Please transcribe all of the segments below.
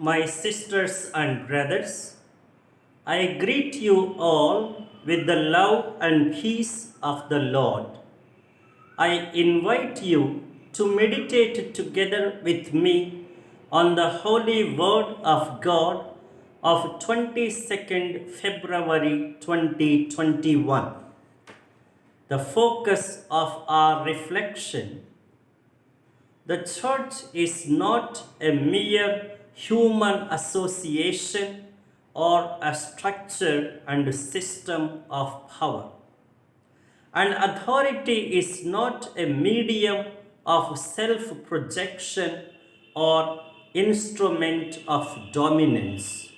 My sisters and brothers, I greet you all with the love and peace of the Lord. I invite you to meditate together with me on the Holy Word of God of 22nd February 2021. The focus of our reflection: the church is not a mere human association or a structure and system of power. And authority is not a medium of self projection or instrument of dominance.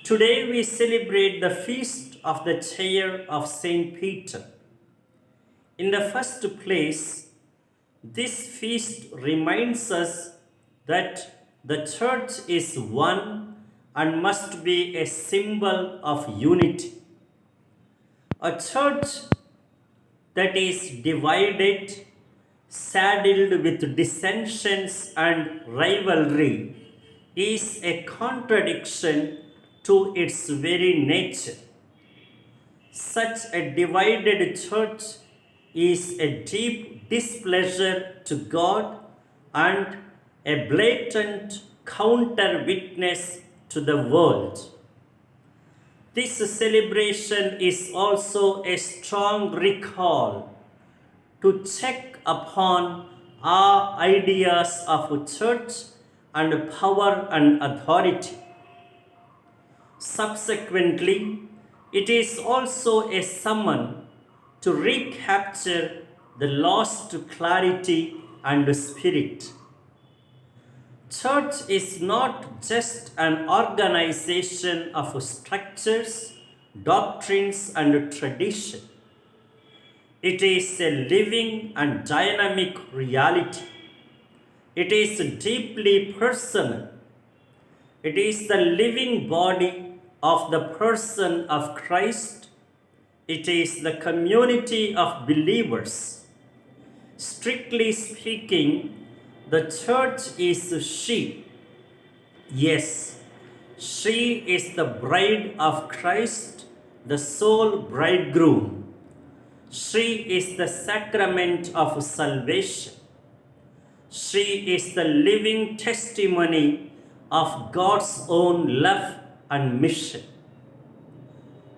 Today we celebrate the feast of the chair of Saint Peter. In the first place, this feast reminds us that the church is one and must be a symbol of unity. A church that is divided, saddled with dissensions and rivalry, is a contradiction to its very nature. Such a divided church is a deep displeasure to God and a blatant counter witness to the world. This celebration is also a strong recall to check upon our ideas of church and power and authority. Subsequently, it is also a summon to recapture the lost clarity and spirit. Church is not just an organization of structures, doctrines, and tradition. It is a living and dynamic reality. It is deeply personal. It is the living body of the person of Christ. It is the community of believers. Strictly speaking, the church is she. Yes, she is the bride of Christ, the sole bridegroom. She is the sacrament of salvation. She is the living testimony of God's own love and mission.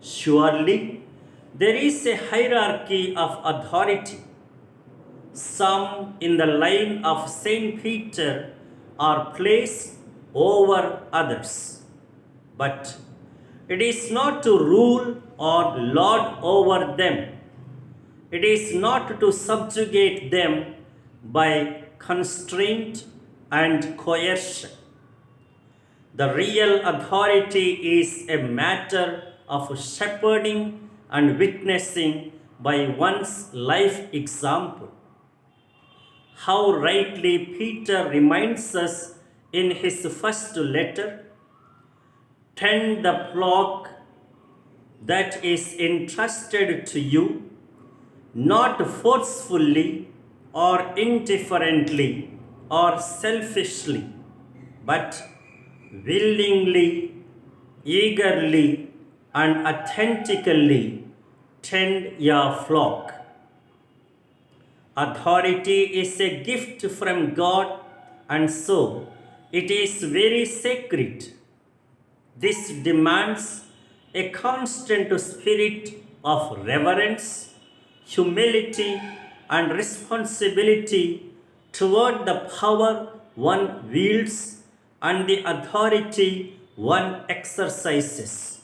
Surely, there is a hierarchy of authority. Some in the line of Saint Peter are placed over others. But it is not to rule or lord over them. It is not to subjugate them by constraint and coercion. The real authority is a matter of shepherding and witnessing by one's life example. How rightly Peter reminds us in his first letter: tend the flock that is entrusted to you, not forcefully or indifferently or selfishly, but willingly, eagerly, and authentically tend your flock. Authority is a gift from God, and so it is very sacred. This demands a constant spirit of reverence, humility, and responsibility toward the power one wields and the authority one exercises.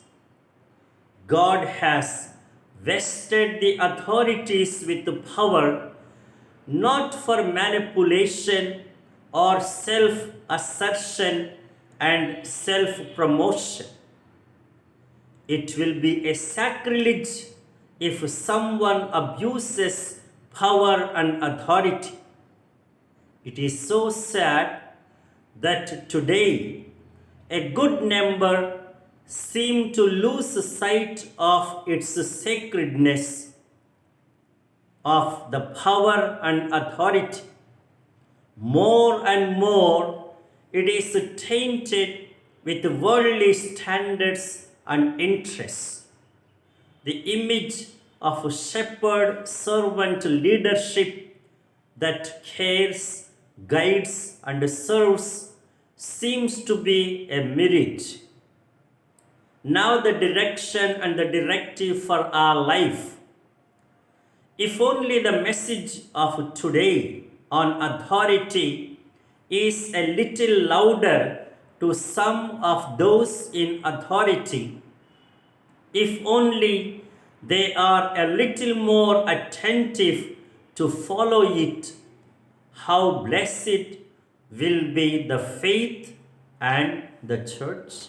God has vested the authorities with power not for manipulation or self-assertion and self-promotion. It will be a sacrilege if someone abuses power and authority. It is so sad that today a good number seem to lose sight of its sacredness, of the power and authority. More and more, it is tainted with worldly standards and interests. The image of a shepherd servant leadership that cares, guides, and serves seems to be a merit. Now, the direction and the directive for our life. If only the message of today on authority is a little louder to some of those in authority, if only they are a little more attentive to follow it, how blessed will be the faith and the church.